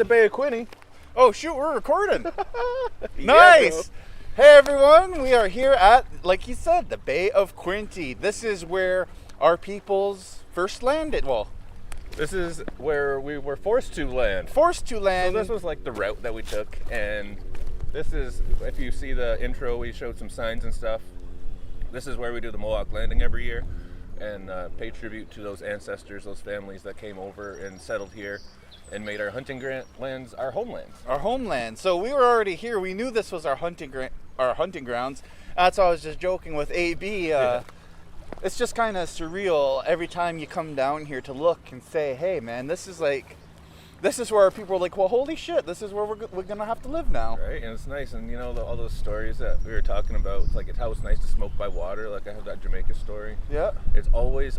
the Bay of Quinte. Oh shoot, we're recording. Yeah, Nice. bro. Hey everyone, we are here at, like you said, the Bay of Quinte. This is where our peoples first landed. Well, This is where we were forced to land. forced to So land. this was like the route that we took, and this is, if you see the intro, we showed some signs and stuff. This is where we do the Mohawk landing every year and pay tribute to those ancestors, those families that came over and settled here and made our hunting lands our homelands. Our homeland. So we were already here. We knew this was our hunting grounds. That's why I was just joking with AB. Yeah. It's just kind of surreal every time you come down here to look and say, hey man, this is where people are like, well, holy shit, this is where we're gonna have to live now. Right, and it's nice, and you know, all those stories that we were talking about, like how it's nice to smoke by water, like I have that Jamaica story. Yeah, It's always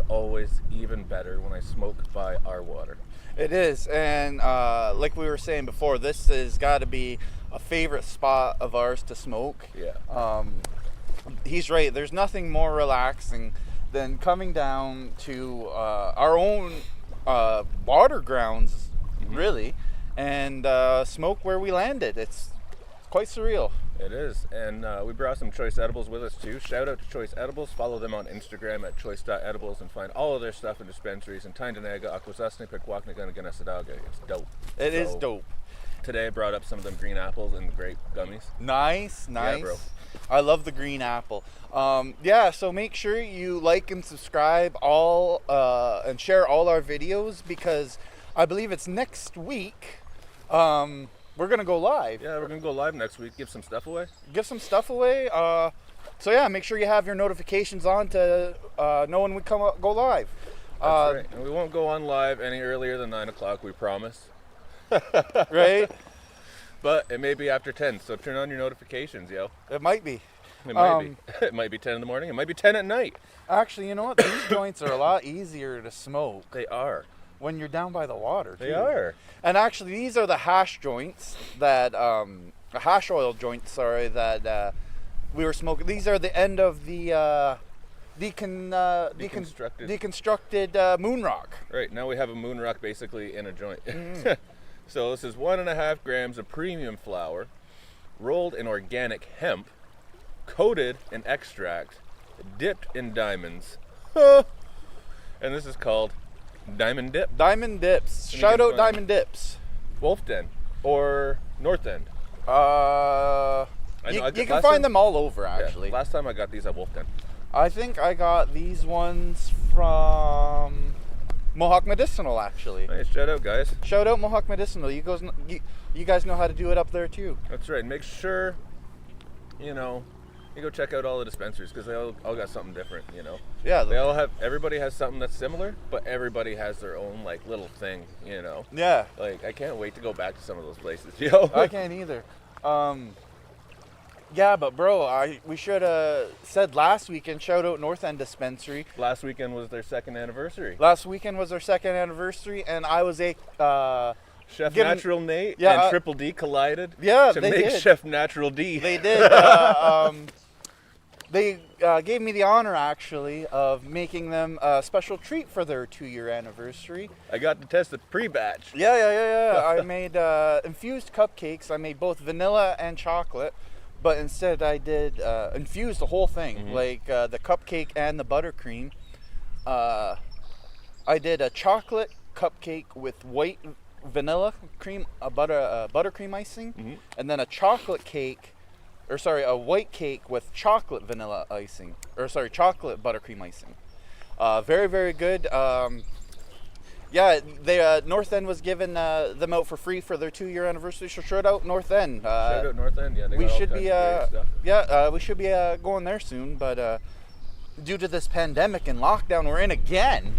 even better when I smoke by our water. it is. And like we were saying before, this has got to be a favorite spot of ours to smoke. Yeah. He's right. There's nothing more relaxing than coming down to our own water grounds, really, and smoke where we landed. It's quite surreal. It is, and we brought some Choice Edibles with us too. Shout out to Choice Edibles. Follow them on Instagram at choice.edibles and find all of their stuff in dispensaries in Tyndonega, Akwesasne, Pequawknigan, and Ganasadaga. It's dope. It is So, dope. Today I brought up some of them green apples and grape gummies. Nice. Yeah, bro. I love the green apple. Yeah, so make sure you like and subscribe and share all our videos, because I believe it's next week. We're gonna go live. Yeah, we're gonna go live next week. Give some stuff away. Give some stuff away. So yeah, make sure you have your notifications on to know when we go live. That's right. And we won't go on live any earlier than 9 o'clock. We promise. Right? But it may be after 10, so turn on your notifications, yo. It might be. It might be. It might be 10 in the morning. It might be 10 at night. Actually, you know what? These joints are a lot easier to smoke They are. when you're down by the water. They too. are. And actually, these are the hash joints that, hash oil joints, sorry, that we were smoking. These are the end of the deconstructed moon rock. Right, now we have a moon rock basically in a joint. So this is 1.5 grams of premium flour, rolled in organic hemp, coated in extract, dipped in diamonds. And this is called Diamond Dip. Diamond Dips. And you Shout can out find- Diamond Dips. Wolf Den or North End. You I can last find time- them all over, Yeah, actually. last time I got these at Wolf Den. I think I got these ones from Mohawk Medicinal, actually. Nice, shout out, guys. Shout out Mohawk Medicinal. You guys know how to do it up there too. That's right. Make sure, you go check out all the dispensaries, because they all got something different, Yeah. They all have, everybody has something that's similar, but everybody has their own, like, little thing, Yeah. Like, I can't wait to go back to some of those places, yo. I can't either. Yeah, but bro, we should have said last weekend. Shout out North End Dispensary. Last weekend was their 2nd anniversary. Last weekend was our 2nd anniversary, and I was Chef given- Natural Nate Yeah, and Triple D collided yeah, to they make did. Chef Natural D. They did. They gave me the honor, actually, of making them a special treat for their 2-year anniversary. I got to test the pre-batch. Yeah. I made infused cupcakes. I made both vanilla and chocolate, but instead I did infuse the whole thing, like the cupcake and the buttercream. I did a chocolate cupcake with white vanilla cream, buttercream icing, and then a white cake with chocolate vanilla icing, chocolate buttercream icing. Very, very good. Yeah, they North End was giving them out for free for their 2-year anniversary. So shout out North End. Shout out North End. Yeah, they We got all should kinds be of great stuff. we should be going there soon, but due to this pandemic and lockdown we're in again.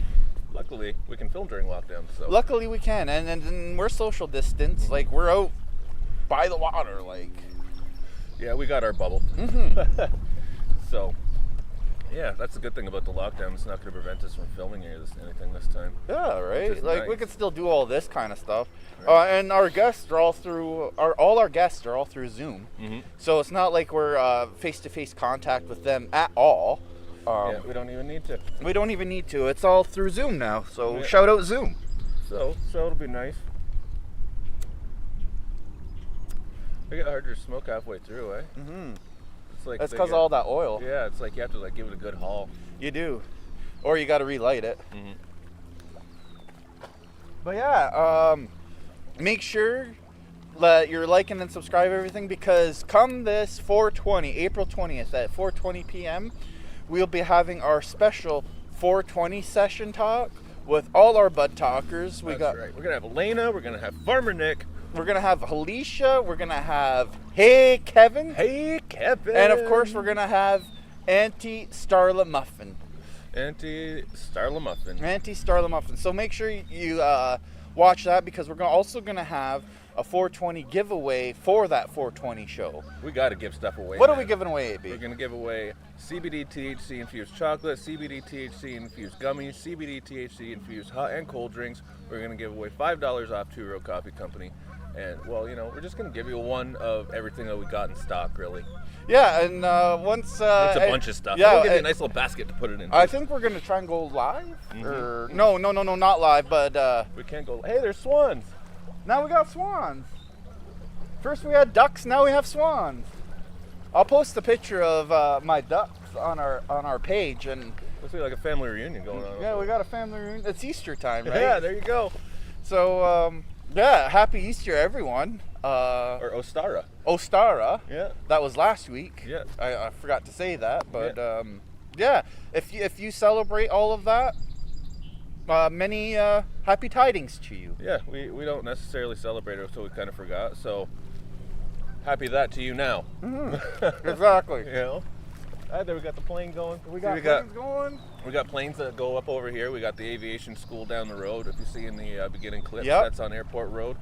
Luckily, we can film during lockdown. So Luckily we can, and we're social distance. Like, we're out by the water, like. yeah, we got our bubble. So yeah, that's the good thing about the lockdown. It's not going to prevent us from filming anything this time. Yeah, right. Which is Like, we nice. could still do all this kind of stuff, Right. and our guests are all through. All our guests are all through Zoom, so it's not like we're face-to-face contact with them at all. Yeah, we don't even need to. We don't even need to. It's all through Zoom now. So Yeah. shout out Zoom. So it'll be nice. They get harder to smoke halfway through, eh? Mm-hmm. It's like That's they because get- all that oil. Yeah, it's like you have to like give it a good haul. You do. Or you got to relight it. Mm-hmm. But yeah, make sure that you're liking and subscribe everything, because come this 420, April 20th at 4:20 p.m., we'll be having our special 420 session talk with all our bud talkers. That's right. We're gonna have Elena. We're gonna have Farmer Nick. We're gonna have Alicia. We're gonna have Hey Kevin. Hey Kevin. And of course, we're gonna have Auntie Starla Muffin. Auntie Starla Muffin. Auntie Starla Muffin. So make sure you watch that, because we're also gonna have a 420 giveaway for that 420 show. We gotta give stuff away. What man. are we giving away, AB? We're gonna give away CBD THC infused chocolate, CBD THC infused gummies, CBD THC infused hot and cold drinks. We're gonna give away $5 off Two Row Coffee Company. And well, you know, we're just gonna give you one of everything that we got in stock, really. Yeah, and once It's a bunch of stuff. Yeah, We'll give you a nice little basket to put it in. I think we're gonna try and go live. Or no, not live, but We can't go. Hey, there's swans. now we got swans. First we had ducks, now we have swans. I'll post a picture of my ducks on our page, and Looks like a family reunion going on. yeah, we got a family reunion. It's Easter time, right? Yeah, there you go. So yeah, happy Easter, everyone. Or Ostara. Ostara. Yeah. That was last week. Yeah. I forgot to say that, but yeah, if you celebrate all of that, many happy tidings to you. Yeah, we don't necessarily celebrate it, so we kind of forgot. So happy that to you now. Exactly. You know. There we got the plane going. We See, got planes going. We got planes that go up over here. We got the aviation school down the road. If you see in the beginning clip, Yep. that's on Airport Road.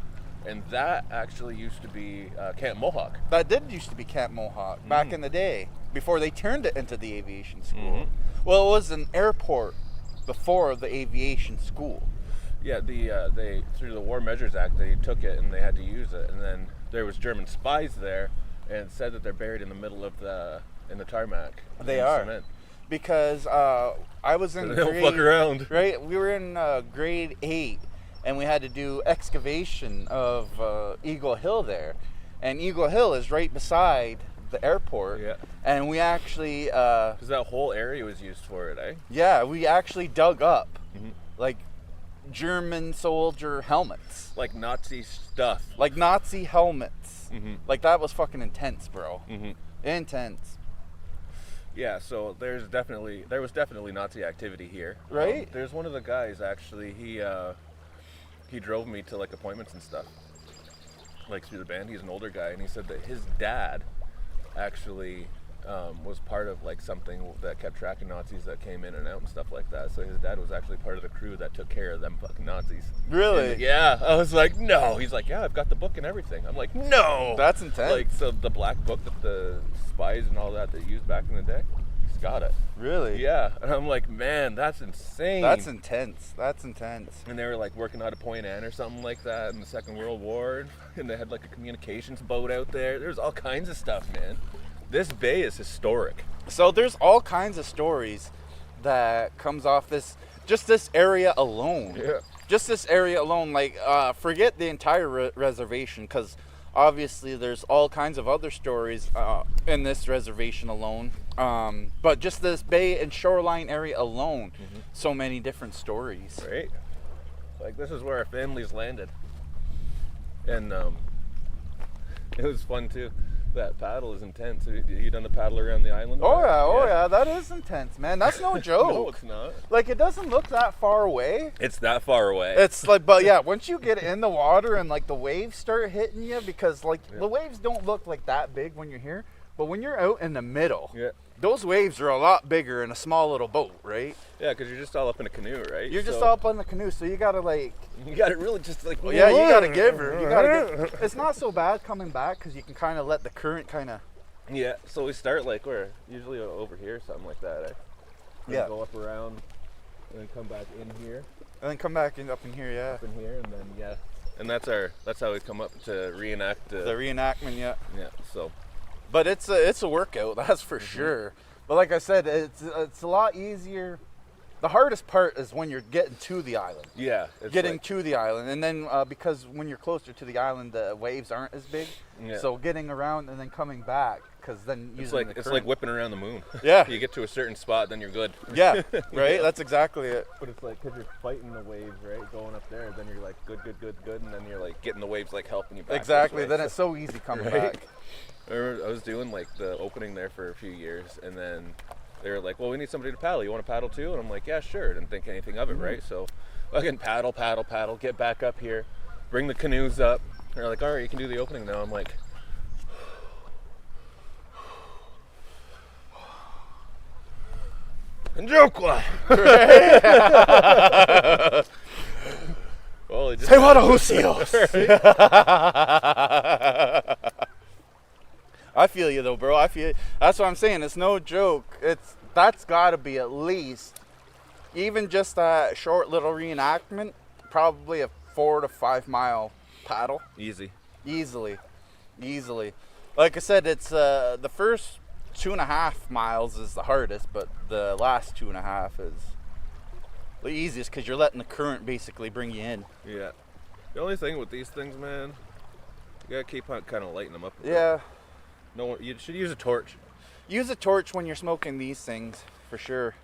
And that actually used to be Camp Mohawk. That did used to be Camp Mohawk back in the day, before they turned it into the aviation school. Mhm. Well, it was an airport before the aviation school. Yeah, they through the War Measures Act, they took it and they had to use it. And then there was German spies there, and it said that they're buried in the middle of the tarmac. They in are. cement. Because I was in They don't fuck around. Right, we were in grade 8, and we had to do excavation of Eagle Hill there, and Eagle Hill is right beside the airport. Yeah. And we actually Because that whole area was used for it, eh? yeah, we actually dug up Mhm. like German soldier helmets, Like Nazi stuff. like Nazi helmets. Mhm. Like, that was fucking intense, bro. Mhm. Intense. Yeah, so there was definitely Nazi activity here. Right? There's one of the guys actually. He drove me to like appointments and stuff, like through the band. He's an older guy, and he said that his dad actually was part of like something that kept tracking Nazis that came in and out and stuff like that. So his dad was actually part of the crew that took care of them fucking Nazis. Really? And, yeah, I was like, no. He's like, yeah, I've got the book and everything. I'm like, no. That's intense. Like, so the black book that the spies and all that they used back in the day, he's got it. Really? Yeah, and I'm like, man, that's insane. That's intense. That's intense. And they were like working out of Point Anne or something like that in the Second World War, and they had like a communications boat out there. There's all kinds of stuff, man. This bay is historic. So there's all kinds of stories that comes off this area alone. Yeah. Just this area alone. Like, forget the entire reservation, because obviously there's all kinds of other stories in this reservation alone. But just this bay and shoreline area alone, so many different stories. Right? Like, this is where our families landed. And it was fun too. That paddle is intense. You done the paddle around the island? Oh yeah, that is intense, man. That's no joke. No, it's not. Like, it doesn't look that far away. It's that far away. It's like, but yeah, once you get in the water and like the waves start hitting you, because like the waves don't look like that big when you're here, but when you're out in the middle, Yeah. those waves are a lot bigger in a small little boat, right? Yeah, because you're just all up in a canoe, right? You're just So up on the canoe, so you gotta like, You got to really just like. yeah, you gotta give her. You gotta. It's not so bad coming back, because you can kind of let the current kind of. Yeah, so we start like we're usually over here, something like that. Eh? And Yeah. Go up around, and then come back in here, And then come back and up in here, yeah. up in here, and then yeah, and that's how we come up to reenact. The reenactment, yeah. Yeah, so But it's a workout, that's for sure. But like I said, it's a lot easier The hardest part is when you're getting to the island. Yeah. It's Getting like, to the island, and then because when you're closer to the island, the waves aren't as big. Yeah. So getting around and then coming back, because then using it's like whipping around the moon. Yeah. You get to a certain spot, then you're good. Yeah, right? That's exactly it. But it's like, because you're fighting the waves, right? Going up there, then you're like, good. And then you're like getting the waves like helping you back. Exactly. Then it's so easy coming Right? back. I remember I was doing like the opening there for a few years, and then they were like, well, we need somebody to paddle. You want to paddle too? And I'm like, yeah, sure. Didn't think anything of it, right? So I can paddle, get back up here, bring the canoes up. They're like, all right, you can do the opening now. I'm like, Njokwa. Well, it just Say what, Osios? I feel you though, bro. I feel you. That's what I'm saying. It's no joke. That's got to be at least, even just a short little reenactment, probably a 4 to 5 mile paddle. Easily. Like I said, it's the first 2.5 miles is the hardest, but the last 2.5 is the easiest because you're letting the current basically bring you in. Yeah. The only thing with these things, man, you gotta keep on kind of lighting them up. Yeah. No, you should use a torch. Use a torch when you're smoking these things, for sure.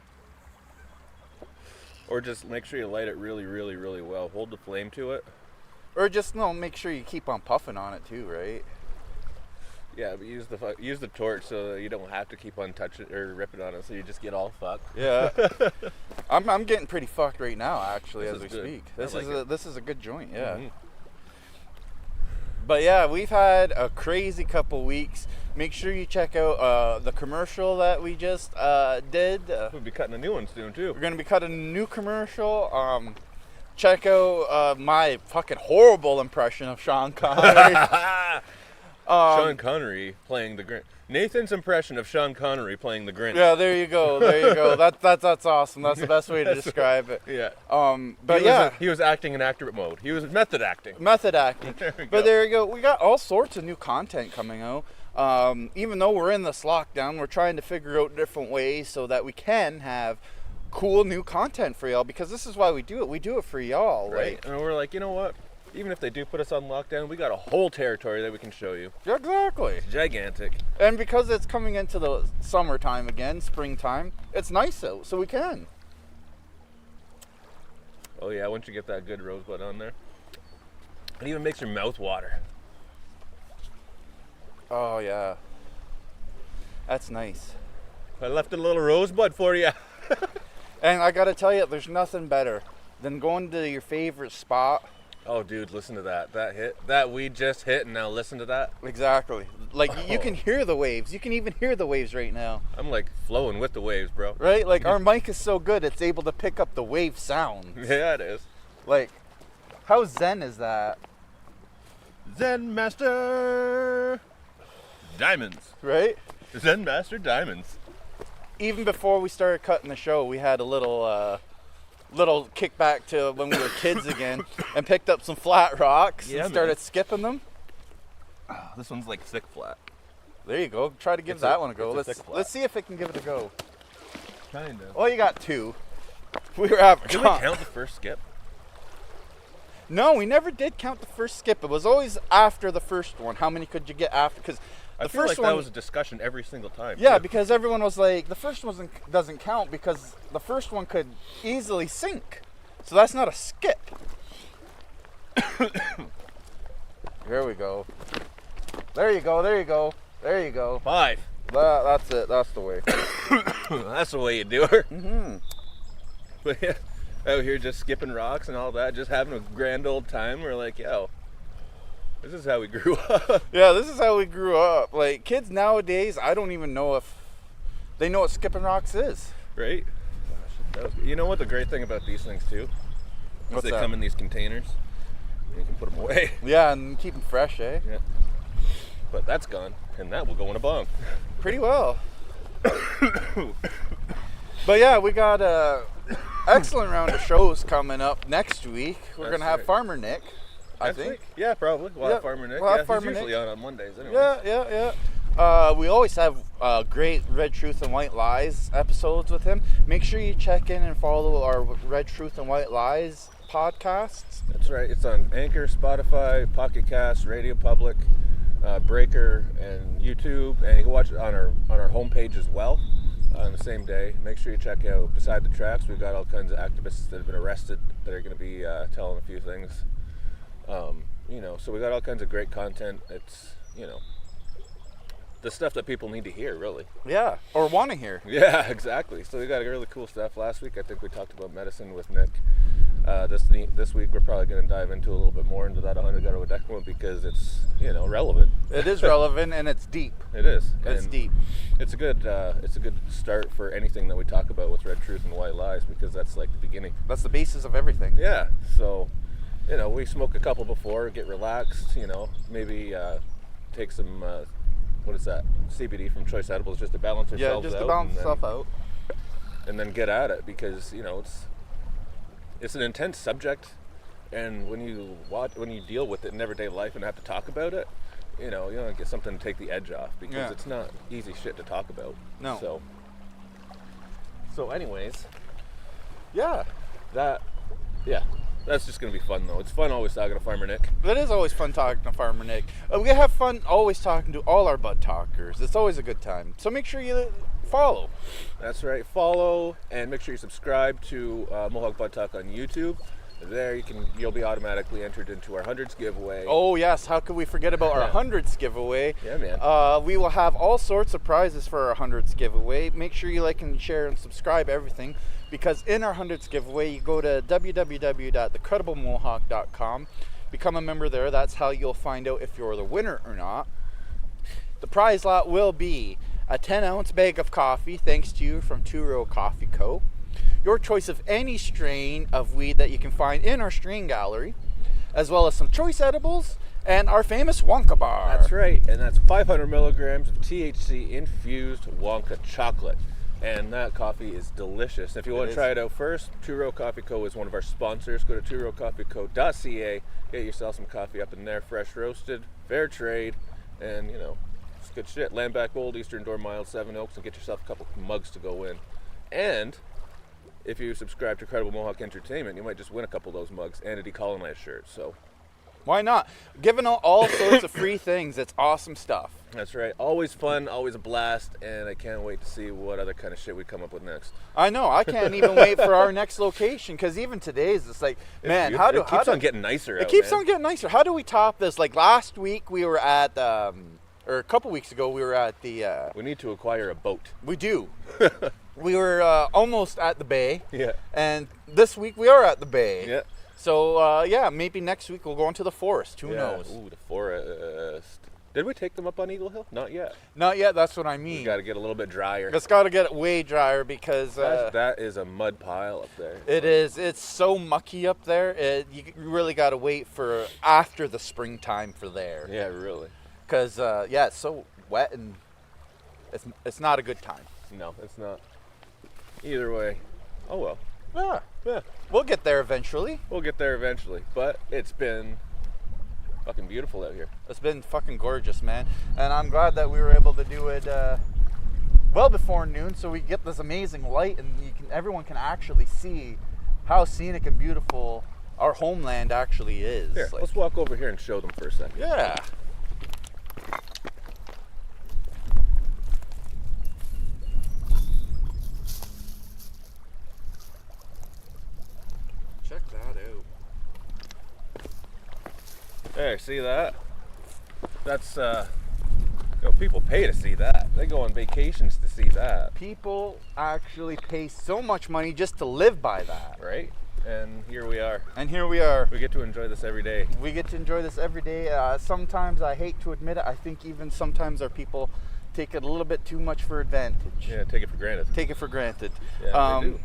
Or just make sure you light it really, really, really well. Hold the flame to it. Or just make sure you keep on puffing on it too, right? Yeah, but use the torch so that you don't have to keep on touching or ripping on it, so you just get all fucked. Yeah. I'm getting pretty fucked right now, actually, This as we is good. speak. I like This is a good joint, yeah. Mhm. But yeah, we've had a crazy couple weeks. Make sure you check out the commercial that we just did. We'll be cutting a new one soon too. We're gonna be cutting a new commercial. Check out my fucking horrible impression of Sean Connery. Sean Connery playing the Grinch. Nathan's impression of Sean Connery playing the Grinch. Yeah, there you go. That's awesome. That's the best way to describe it. Yeah. But he was acting in actor mode. He was method acting. Method acting. There we go. But there you go. We got all sorts of new content coming out. Even though we're in this lockdown, we're trying to figure out different ways so that we can have cool new content for y'all, because this is why we do it. We do it for y'all. Right. Like, And we're like, you know what? Even if they do put us on lockdown, we got a whole territory that we can show you. exactly. It's gigantic. And because it's coming into the summertime again, springtime, it's nice out, so we can. Oh yeah, once you get that good rosebud on there, it even makes your mouth water. Oh yeah, that's nice. I left a little rosebud for you. And I gotta tell you, there's nothing better than going to your favorite spot. Oh, dude, listen to that. That hit. That we just hit, and now listen to that. Exactly. Like, you can hear the waves. You can even hear the waves right now. I'm like flowing with the waves, bro. Right? Like, our mic is so good, it's able to pick up the wave sounds. Yeah, it is. Like, how zen is that? Zen Master Diamonds. Right? Zen Master Diamonds. Even before we started cutting the show, we had a little kickback to when we were kids again and picked up some flat rocks Yeah, and started man. skipping them. Oh, this one's like thick flat. There you go. Try to give It's that a- one a go. it's a thick flat. Let's see if it can give it a go. Kind of. Well, you got two. We were having Did we count the first skip? No, we never did count the first skip. It was always after the first one. How many could you get after? Because I the feel first like one that was a discussion every single time. Yeah, too. because everyone was like, the first one doesn't count because the first one could easily sink. So that's not a skip. There we go. There you go, there you go, there you go. 5. That's it, that's the way. That's the way you do it. Mm-hmm. But yeah, out here just skipping rocks and all that, just having a grand old time. We're like, yo, this is how we grew up. Yeah, this is how we grew up. Like, kids nowadays, I don't even know if they know what skipping rocks is. Right? You know what the great thing about these things too? Is What's they that? come in these containers. You can put them away. Yeah, and keep them fresh, eh? Yeah. But that's gone, and that will go in a bong. Pretty well. But yeah, we got a excellent round of shows coming up next week. We're That's going to have right. Farmer Nick, I Next think. week? Yeah, probably. We'll Yeah, have Farmer Nick. we'll have Yeah, Farmer he's usually Nick. on Mondays anyway. Yeah. We always have great Red Truth and White Lies episodes with him. Make sure you check in and follow our Red Truth and White Lies podcasts. That's right. It's on Anchor, Spotify, Pocket Cast, Radio Public, Breaker, and YouTube. And you can watch it on our homepage as well on the same day. Make sure you check out Beside the Tracks. We've got all kinds of activists that have been arrested that are going to be telling a few things. So we got all kinds of great content. It's, the stuff that people need to hear, really. Yeah, or want to hear. Yeah, exactly. So we got really cool stuff. Last week, I think we talked about medicine with Nick. This week, we're probably going to dive into a little bit more into that 100 Garo Decimo because it's, relevant. It is relevant and it's deep. It is. It's deep. It's a good start for anything that we talk about with Red Truth and White Lies because that's like the beginning. That's the basis of everything. Yeah. So, we smoke a couple before, get relaxed. Maybe take some. What is that? CBD from Choice Edibles just to balance ourselves out. Yeah, just to balance stuff out. And then get at it because it's an intense subject, and when you deal with it in everyday life and have to talk about it, you don't get something to take the edge off because it's not easy shit to talk about. No. So anyways, yeah, that's just gonna be fun though. It's fun always talking to Farmer Nick. It is always fun talking to Farmer Nick. We have fun always talking to all our bud talkers. It's always a good time. So make sure you follow. That's right. Follow and make sure you subscribe to Mohawk Bud Talk on YouTube. There you'll be automatically entered into our hundreds giveaway. Oh yes, how could we forget about our hundreds giveaway? Yeah, man. We will have all sorts of prizes for our hundreds giveaway. Make sure you like and share and subscribe everything, because in our hundreds giveaway, you go to www.thecrediblemohawk.com, become a member there. That's how you'll find out if you're the winner or not. The prize lot will be a 10-ounce bag of coffee, thanks to you, from Two Row Coffee Co. Your choice of any strain of weed that you can find in our strain gallery, as well as some choice edibles and our famous Wonka bar. That's right, and that's 500 milligrams of THC infused Wonka chocolate. And that coffee is delicious. If you want to try it out first, Two Row Coffee Co. is one of our sponsors. Go to tworowcoffeeco.ca, get yourself some coffee up in there, fresh roasted, fair trade, and it's good shit. Land Back Old, Eastern Door Mild, 7 Oaks, and get yourself a couple mugs to go in. And if you subscribe to Credible Mohawk Entertainment, you might just win a couple of those mugs and a decolonized shirt. So why not? Giving out all sorts of free things. It's awesome stuff. That's right. Always fun, always a blast, and I can't wait to see what other kind of shit we come up with next. I know. I can't even wait for our next location, because even today's, it's like, man, it keeps on getting nicer. It keeps on getting nicer. How do we top this? Like last week, we were at, or a couple weeks ago, we were at the. We need to acquire a boat. We do. We were almost at the bay. Yeah. And this week we are at the bay. Yeah. So maybe next week we'll go into the forest. Who knows? Ooh, the forest. Did we take them up on Eagle Hill? Not yet. Not yet. That's what I mean. We got to get a little bit drier. It's got to get it way drier because that is a mud pile up there. It is. It's so mucky up there. You really got to wait for after the springtime for there. Yeah, really. Because it's so wet and it's not a good time. No, it's not. Either way, oh well. Yeah. We'll get there eventually. But it's been fucking beautiful out here. It's been fucking gorgeous, man. And I'm glad that we were able to do it well before noon, so we get this amazing light and everyone can actually see how scenic and beautiful our homeland actually is. Here, let's walk over here and show them for a second. Yeah. Check that out. Hey, see that? That's people pay to see that. They go on vacations to see that. People actually pay so much money just to live by that. Right? And here we are. We get to enjoy this every day. Sometimes, I hate to admit it, I think even sometimes our people take it a little bit too much for advantage. Yeah, take it for granted. Yeah, they do.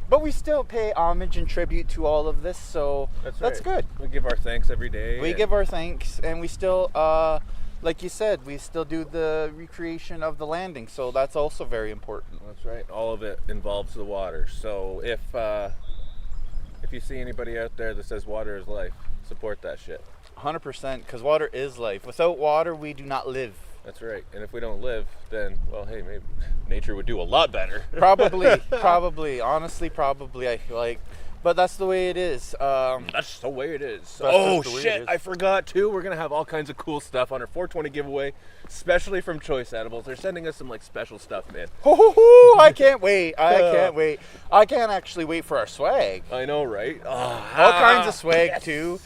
But we still pay homage and tribute to all of this, so that's good. We give our thanks every day. We give our thanks, and we still, like you said, we still do the recreation of the landing, so that's also very important. That's right. All of it involves the water. So if you see anybody out there that says water is life, support that shit. 100%, because water is life. Without water, we do not live. That's right. And if we don't live, then, well, hey, maybe nature would do a lot better. Probably. Honestly, probably. I feel like, but that's the way it is. That's the way it is. That's Oh, just the way it shit. is. I forgot, too. We're going to have all kinds of cool stuff on our 420 giveaway, especially from Choice Edibles. They're sending us some, like, special stuff, man. I can't wait. I can't actually wait for our swag. I know, right? All kinds of swag, too.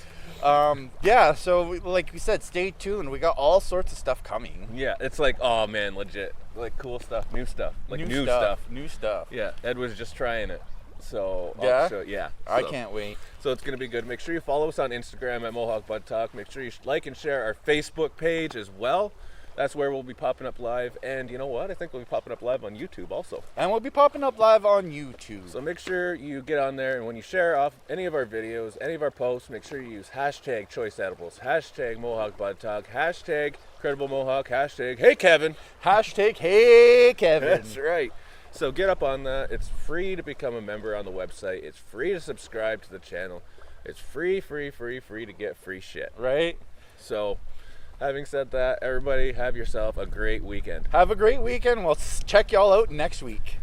Yeah, so like we said, stay tuned. We got all sorts of stuff coming. Yeah, it's like, oh, man, legit. Like, cool stuff, new stuff. Like, new stuff. New stuff. Yeah, Ed was just trying it. So, Yeah? I So- can't wait. So it's going to be good. Make sure you follow us on Instagram at Mohawk Bud Talk. Make sure you like and share our Facebook page as well. That's where we'll be popping up live. And you know what? I think we'll be popping up live on YouTube also. And we'll be popping up live on YouTube. So make sure you get on there. And when you share off any of our videos, any of our posts, make sure you use hashtag Choice Edibles, hashtag Mohawk Bud Talk, hashtag Credible Mohawk, hashtag Hey Kevin. Hashtag Hey Kevin. That's right. So get up on that. It's free to become a member on the website. It's free to subscribe to the channel. It's free to get free shit. Right? So, having said that, everybody have yourself a great weekend. Have a great weekend. We'll check y'all out next week.